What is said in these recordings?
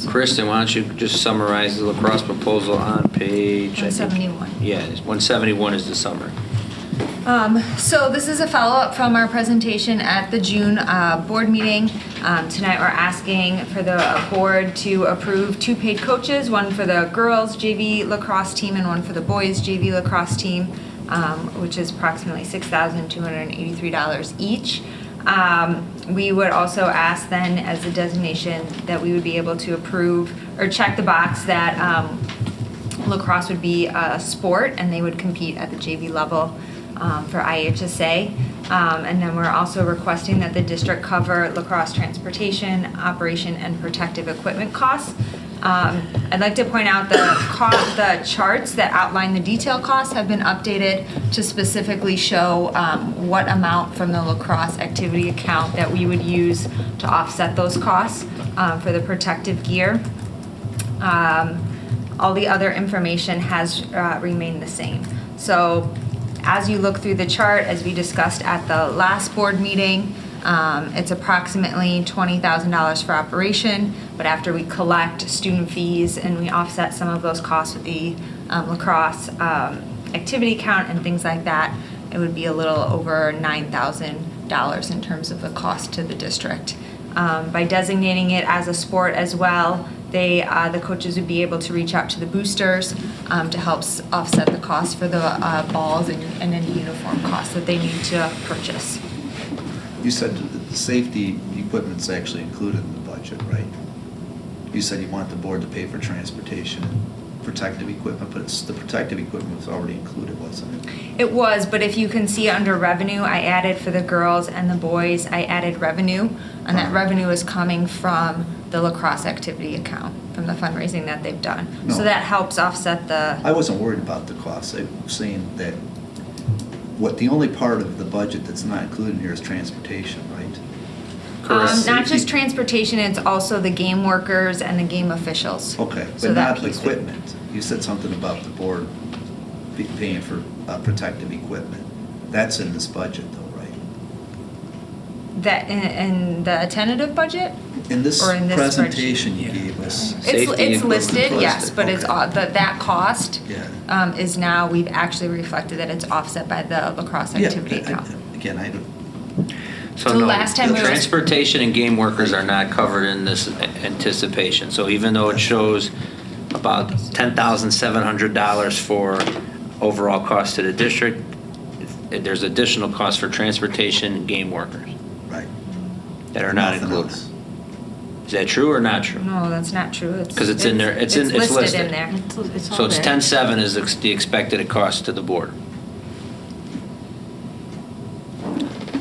Kristen, why don't you just summarize the lacrosse proposal on page... 171. Yeah, 171 is the summary. So this is a follow-up from our presentation at the June board meeting. Tonight we're asking for the board to approve 2 paid coaches, one for the girls JV lacrosse team and one for the boys JV lacrosse team, which is approximately $6,283 each. We would also ask then as a designation that we would be able to approve or check the box that lacrosse would be a sport and they would compete at the JV level for IHSA. And then we're also requesting that the district cover lacrosse transportation, operation, and protective equipment costs. I'd like to point out the charts that outline the detail costs have been updated to specifically show what amount from the lacrosse activity account that we would use to offset those costs for the protective gear. All the other information has remained the same. So as you look through the chart, as we discussed at the last board meeting, it's approximately $20,000 for operation, but after we collect student fees and we offset some of those costs with the lacrosse activity account and things like that, it would be a little over $9,000 in terms of the cost to the district. By designating it as a sport as well, the coaches would be able to reach out to the boosters to help offset the cost for the balls and any uniform costs that they need to purchase. You said the safety equipment's actually included in the budget, right? You said you want the board to pay for transportation and protective equipment, but the protective equipment was already included, wasn't it? It was, but if you can see under revenue, I added for the girls and the boys, I added revenue, and that revenue is coming from the lacrosse activity account, from the fundraising that they've done. No. So that helps offset the... I wasn't worried about the cost. I'm saying that the only part of the budget that's not included in here is transportation, right? Correct. Not just transportation, it's also the game workers and the game officials. Okay, So but that not the piece. equipment. You said something about the board paying for protective equipment. That's in this budget though, right? That in the tentative budget? In this Or in this presentation spreadsheet? you gave us. Safety It's equipment listed, yes, listed, but it's okay. that cost Yeah. is now, we've actually reflected that it's offset by the lacrosse activity account. Again, I don't. So no, last time we were- transportation and game workers are not covered in this anticipation. So even though it shows about $10,700 for overall cost to the district, there's additional costs for transportation and game workers Right. that are not Nothing included. else. Is that true or not true? No, that's not true. 'Cause it's in there. It's listed listed. in there. So it's 10.7 is the expected cost to the board.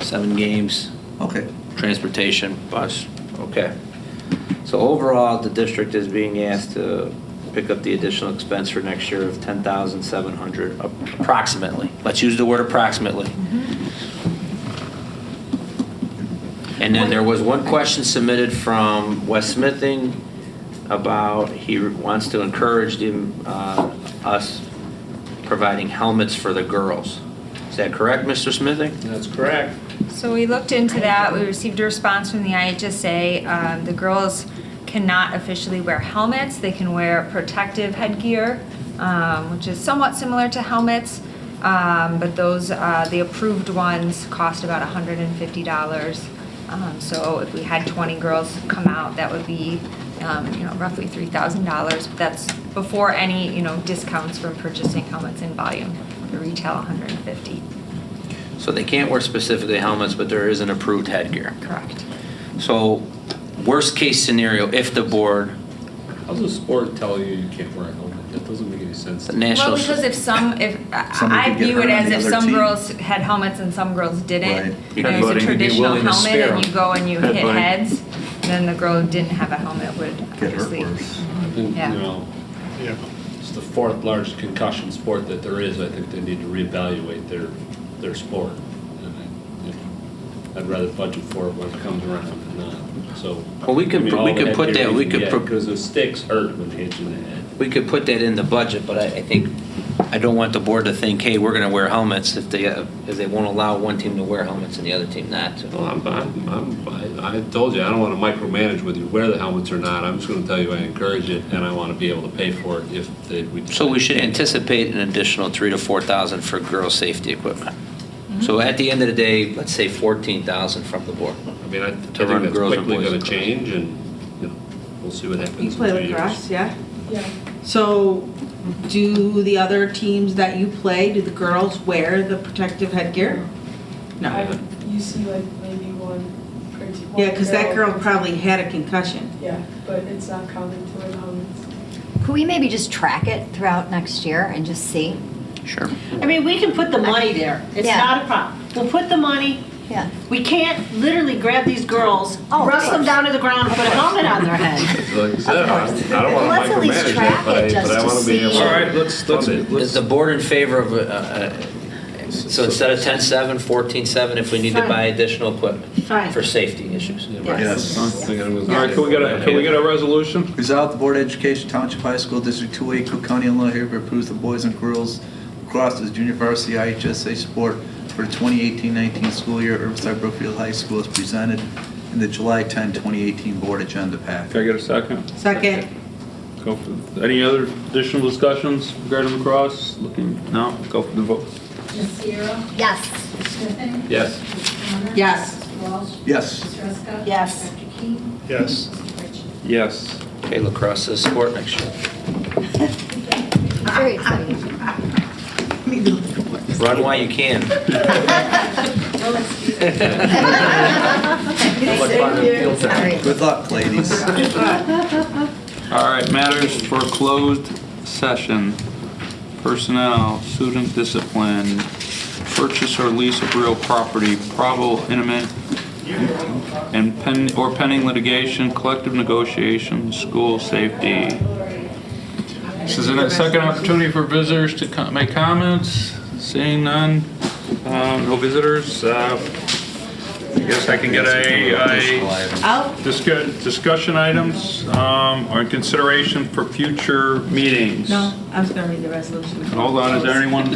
7 games, Okay. transportation, bus, okay. So overall, the district is being asked to pick up the additional expense for next year of $10,700 approximately. Let's use the word approximately. And then there was one question submitted from Wes Smithing about, he wants to encourage us providing helmets for the girls. Is that correct, Mr. Smithing? That's correct. So we looked into that. We received a response from the IHSA. The girls cannot officially wear helmets. They can wear protective headgear, which is somewhat similar to helmets. But those, the approved ones cost about $150. So if we had 20 girls come out, that would be, roughly $3,000. But that's before any, discounts from purchasing helmets in volume. The retail $150. So they can't wear specifically helmets, but there is an approved headgear. Correct. So worst case scenario, if the board, How does a sport tell you can't wear a helmet? That doesn't make any sense. the national... Well, because if Somebody I could get view it hurt on as the if other some team. girls had helmets and some girls didn't, Right. and You'd it's be a traditional willing to helmet spare and you go and you hit Headbutting. heads, then the girl who didn't have a helmet would Get hurt obviously. worse. I think, Yeah. it's the 4th largest concussion sport that there is. I think they need to reevaluate their sport. And I'd rather budget for it when it comes around than not. So. Well, we could put that, we could Because the sticks hurt when they hit you in the head. We could put that in the budget, but I think I don't want the board to think, hey, we're gonna wear helmets if they won't allow one team to wear helmets and the other team not to. Well, I told you, I don't want to micromanage whether you wear the helmets or not. I'm just going to tell you I encourage it, and I want to be able to pay for it if we. So we should anticipate an additional $3,000 to $4,000 for girls' safety equipment. So at the end of the day, let's say $14,000 from the board. I mean, I think To run that's girls and quickly boys going to lacrosse. change, and, you know, we'll see what happens You in play 2 years. lacrosse, yeah? Yeah, So do the other teams that you play, do the girls wear the protective headgear? No. you see like maybe one. Yeah, because that girl probably had a concussion. Yeah, but it's not counted toward helmets. Could we maybe just track it throughout next year and just see? Sure. I mean, we can put the money there. It's Yeah. not a problem. We'll put the money. Yeah. We can't literally grab these girls, Oh, of wrestle them course. down to the ground and put a helmet on their head. Like I said, I don't Well, want let's to at least micromanage track it, but it just I to want to be see. able to. All right, let's- fund it. Is the board in favor of, so instead of 10-7, 14-7, if we need to Fine. buy additional equipment Fine. for safety issues? Yes. All right, can we get a resolution? Resolved, the Board of Education, Township High School, District 2A, Cook County, Illinois, hereby approves the boys and girls lacrosse as junior varsity IHSA sport for the 2018-19 school year at Riverside Brookfield High School as presented in the July 10, 2018 board agenda pack. Can I get a second? Second. Go for, any other additional discussions regarding lacrosse? No, go for the vote. Ms. Sierra? Yes. Ms. Smithing? Yes. Ms. Conner? Yes. Mr. Walsh? Yes. Ms. Ruska? Yes. Dr. King? Yes. Mr. Rich? Yes. Okay, lacrosse is sport next year. Very exciting. Run while you can. Good luck, ladies. All right, matters for closed session. Personnel, student discipline, purchase or lease of real property, probable imminent and pending litigation, collective negotiations, school safety. This is a second opportunity for visitors to make comments. Seeing none, no visitors. I guess I can get I'll, discussion items or consideration for future meetings. no, I was gonna read the resolution. Hold on, is there anyone,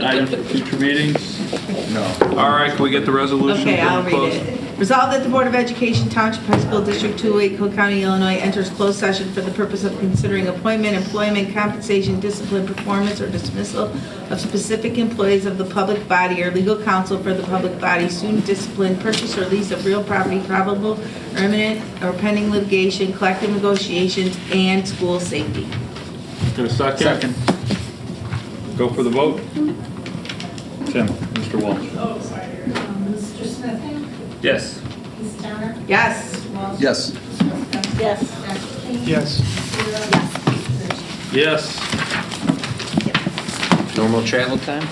items for future meetings? No. All right, can we get the resolution? Okay, I'll read Close. it. Resolved that the Board of Education, Township High School, District 208, Cook County, Illinois, enters closed session for the purpose of considering appointment, employment, compensation, discipline, performance, or dismissal of specific employees of the public body or legal counsel for the public body, student discipline, purchase or lease of real property, probable or imminent or pending litigation, collective negotiations, and school safety. Get a second? Second. Go for the vote. Tim, Mr. Walsh. Mr. Smithing? Yes. Ms. Conner? Yes. Mr. Walsh? Yes. Ms. Ruska? Yes. Dr. King? Yes. Ms. Sierra? Ms. Rich? Yes. Normal travel time?